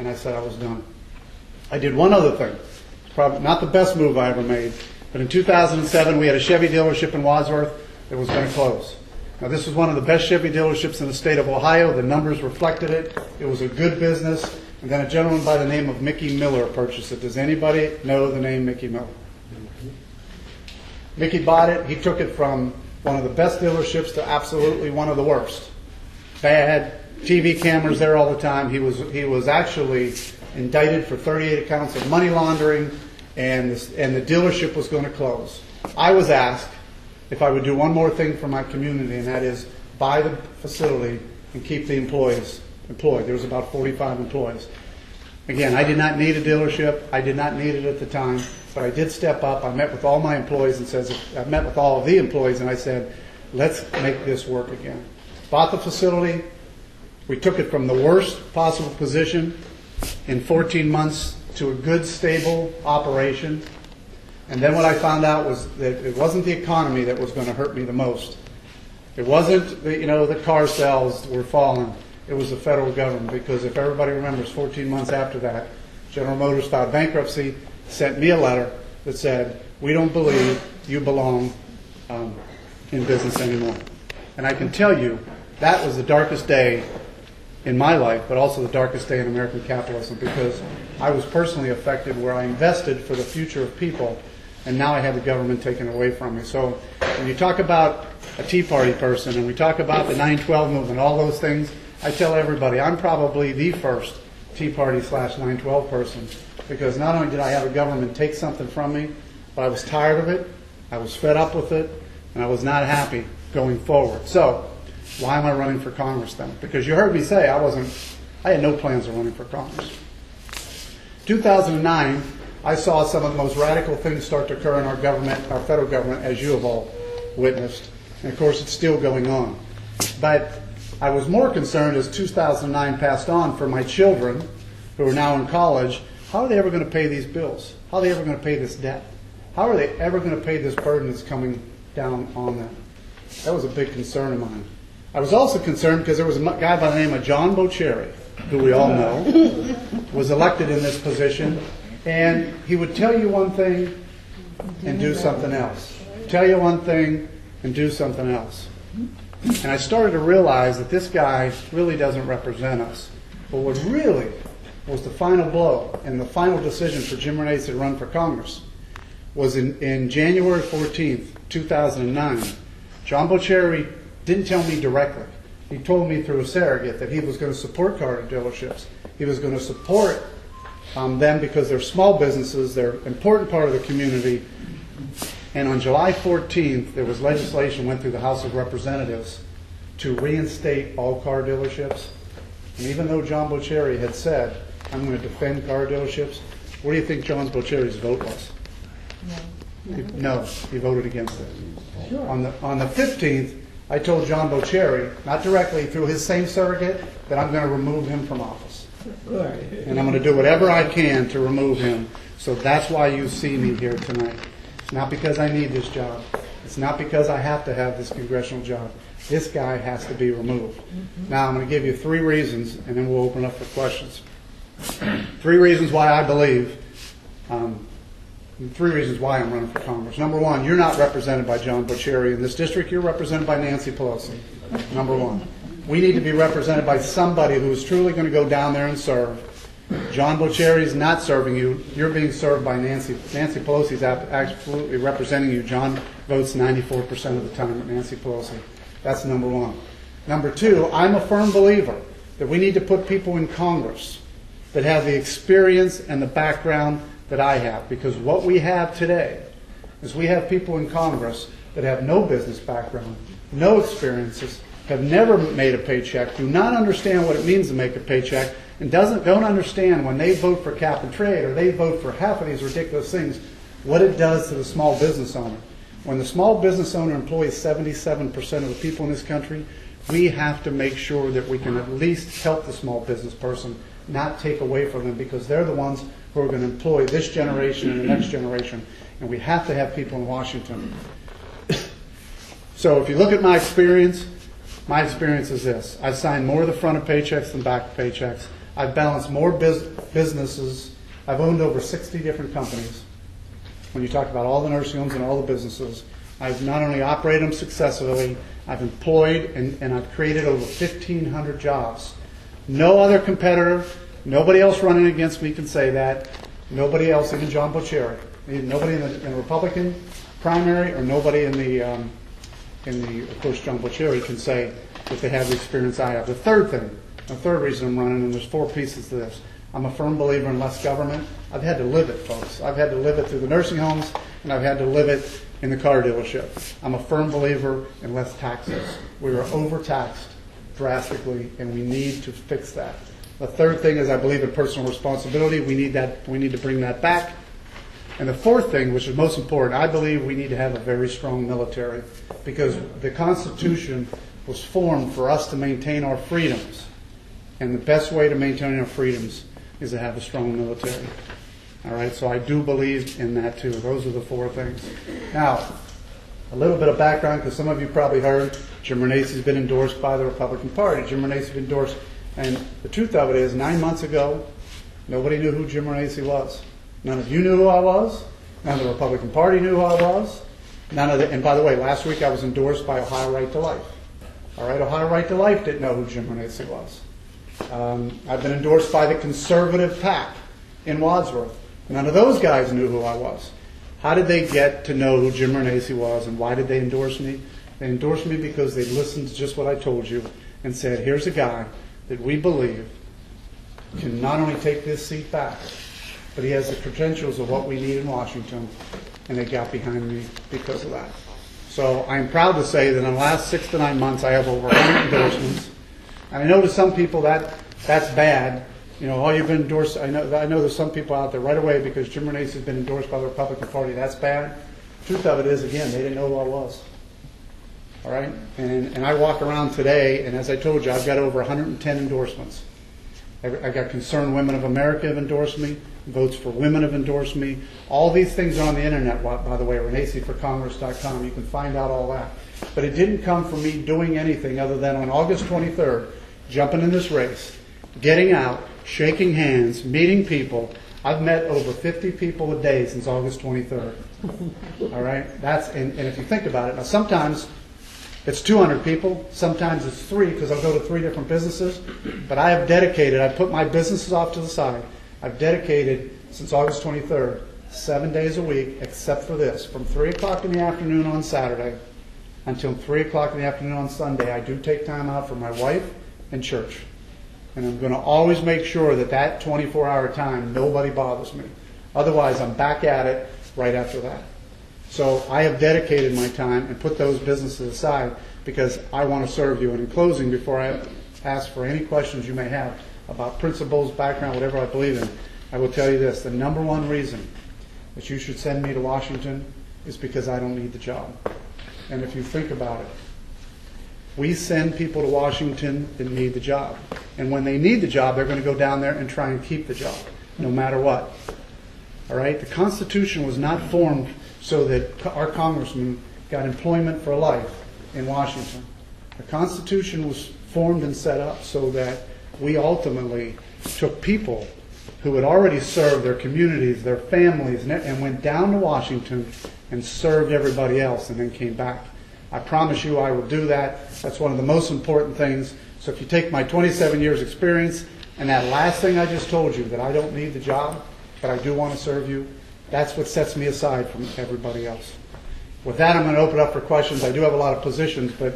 and I said I was done. I did one other thing. It's probably not the best move I ever made, but in 2007 we had a Chevy dealership in Wadsworth that was going to close. Now this was one of the best Chevy dealerships in the state of Ohio. The numbers reflected it. It was a good business. And then a gentleman by the name of Mickey Miller purchased it. Does anybody know the name Mickey Miller? Mickey bought it. He took it from one of the best dealerships to absolutely one of the worst. Bad. TV cameras there all the time. He was actually indicted for 38 counts of money laundering, and the dealership was going to close. I was asked if I would do one more thing for my community, and that is buy the facility and keep the employees employed. There was about 45 employees. Again, I did not need a dealership. I did not need it at the time, but I did step up. I met with all my employees and I met with all of the employees, and I said, let's make this work again. Bought the facility. We took it from the worst possible position in 14 months to a good, stable operation. And then what I found out was that it wasn't the economy that was going to hurt me the most. It wasn't the car sales were falling. It was the federal government, because if everybody remembers, 14 months after that, General Motors filed bankruptcy, sent me a letter that said, we don't believe you belong in business anymore. And I can tell you, that was the darkest day in my life, but also the darkest day in American capitalism, because I was personally affected where I invested for the future of people, and now I have the government taken away from me. So when you talk about a Tea Party person, and we talk about the 9/12 movement, all those things, I tell everybody I'm probably the first Tea Party /9/12 person, because not only did I have a government take something from me, but I was tired of it, I was fed up with it, and I was not happy going forward. So why am I running for Congress then? Because you heard me say I had no plans of running for Congress. 2009, I saw some of the most radical things start to occur in our government, our federal government, as you have all witnessed. And of course, it's still going on. But I was more concerned as 2009 passed on for my children who are now in college. How are they ever going to pay these bills? How are they ever going to pay this debt? How are they ever going to pay this burden that's coming down on them? That was a big concern of mine. I was also concerned because there was a guy by the name of John Bocherry, who we all know, was elected in this position, and he would tell you one thing and do something else. Tell you one thing and do something else. And I started to realize that this guy really doesn't represent us. But what really was the final blow and the final decision for Jim Renacci to run for Congress was in January 14th, 2009. John Bocherry didn't tell me directly. He told me through a surrogate that he was going to support car dealerships. He was going to support them because they're small businesses, they're an important part of the community. And on July 14th, there was legislation went through the House of Representatives to reinstate all car dealerships. And even though John Bocherry had said, I'm going to defend car dealerships, what do you think John Bocherry's vote was? No, he voted against it. Sure. On the 15th, I told John Bocherry, not directly, through his same surrogate, that I'm going to remove him from office. And I'm going to do whatever I can to remove him. So that's why you see me here tonight. It's not because I need this job. It's not because I have to have this congressional job. This guy has to be removed. Now I'm going to give you 3 reasons, and then we'll open up for questions. 3 reasons why I believe, 3 reasons why I'm running for Congress. Number 1, you're not represented by John Bocherry in this district. You're represented by Nancy Pelosi. Number 1. We need to be represented by somebody who is truly going to go down there and serve. John Bocherry is not serving you. You're being served by Nancy. Nancy Pelosi is absolutely representing you. John votes 94% of the time with Nancy Pelosi. That's number 1. Number 2, I'm a firm believer that we need to put people in Congress that have the experience and the background that I have. Because what we have today is we have people in Congress that have no business background, no experiences, have never made a paycheck, do not understand what it means to make a paycheck, and don't understand when they vote for cap and trade or they vote for half of these ridiculous things, what it does to the small business owner. When the small business owner employs 77% of the people in this country, we have to make sure that we can at least help the small business person, not take away from them, because they're the ones who are going to employ this generation and the next generation. And we have to have people in Washington. So if you look at my experience is this. I've signed more of the front of paychecks than back of paychecks. I've balanced more businesses. I've owned over 60 different companies. When you talk about all the nursing homes and all the businesses, I've not only operated them successfully, I've employed and I've created over 1,500 jobs. No other competitor, nobody else running against me can say that. Nobody else, even John Boccieri, nobody in the Republican primary, or nobody in the of course, John Boccieri can say that they have the experience I have. The third reason I'm running, and there's 4 pieces to this. I'm a firm believer in less government. I've had to live it, folks. I've had to live it through the nursing homes, and I've had to live it in the car dealership. I'm a firm believer in less taxes. We are overtaxed drastically, and we need to fix that. The third thing is I believe in personal responsibility. We need to bring that back. And the fourth thing, which is most important, I believe we need to have a very strong military, because the Constitution was formed for us to maintain our freedoms. And the best way to maintain our freedoms is to have a strong military. All right, so I do believe in that too. Those are the 4 things. Now, a little bit of background, because some of you probably heard Jim Renacci's been endorsed by the Republican Party. Jim Renacci's been endorsed, and the truth of it is, 9 months ago, nobody knew who Jim Renacci was. None of you knew who I was. None of the Republican Party knew who I was. And by the way, last week I was endorsed by Ohio Right to Life. All right, Ohio Right to Life didn't know who Jim Renacci was. I've been endorsed by the conservative PAC in Wadsworth. None of those guys knew who I was. How did they get to know who Jim Renacci was, and why did they endorse me? They endorsed me because they listened to just what I told you and said, here's a guy that we believe can not only take this seat back, but he has the credentials of what we need in Washington, and they got behind me because of that. So I'm proud to say that in the last 6 to 9 months I have over 100 endorsements. And I know to some people that's bad. You know, oh, you've been endorsed. I know there's some people out there right away because Jim Renacci has been endorsed by the Republican Party. That's bad. The truth of it is, again, they didn't know who I was. All right? And I walk around today, and as I told you, I've got over 110 endorsements. I got Concerned Women of America have endorsed me. Votes for Women have endorsed me. All these things are on the internet, by the way, RenacciForCongress.com. You can find out all that. But it didn't come from me doing anything other than on August 23rd, jumping in this race, getting out, shaking hands, meeting people. I've met over 50 people a day since August 23rd. All right? And if you think about it, now sometimes it's 200 people, sometimes it's 3 because I'll go to 3 different businesses. But I put my businesses off to the side. I've dedicated, since August 23rd, 7 days a week, except for this. From 3 o'clock in the afternoon on Saturday until 3 o'clock in the afternoon on Sunday, I do take time out for my wife and church. And I'm going to always make sure that 24-hour time, nobody bothers me. Otherwise, I'm back at it right after that. So I have dedicated my time and put those businesses aside because I want to serve you. And in closing, before I ask for any questions you may have about principles, background, whatever I believe in, I will tell you this. The number one reason that you should send me to Washington is because I don't need the job. And if you think about it, we send people to Washington that need the job. And when they need the job, they're going to go down there and try and keep the job, no matter what. All right? The Constitution was not formed so that our congressmen got employment for life in Washington. The Constitution was formed and set up so that we ultimately took people who had already served their communities, their families, and went down to Washington and served everybody else and then came back. I promise you I will do that. That's one of the most important things. So if you take my 27 years experience and that last thing I just told you, that I don't need the job, but I do want to serve you, that's what sets me aside from everybody else. With that, I'm going to open up for questions. I do have a lot of positions, but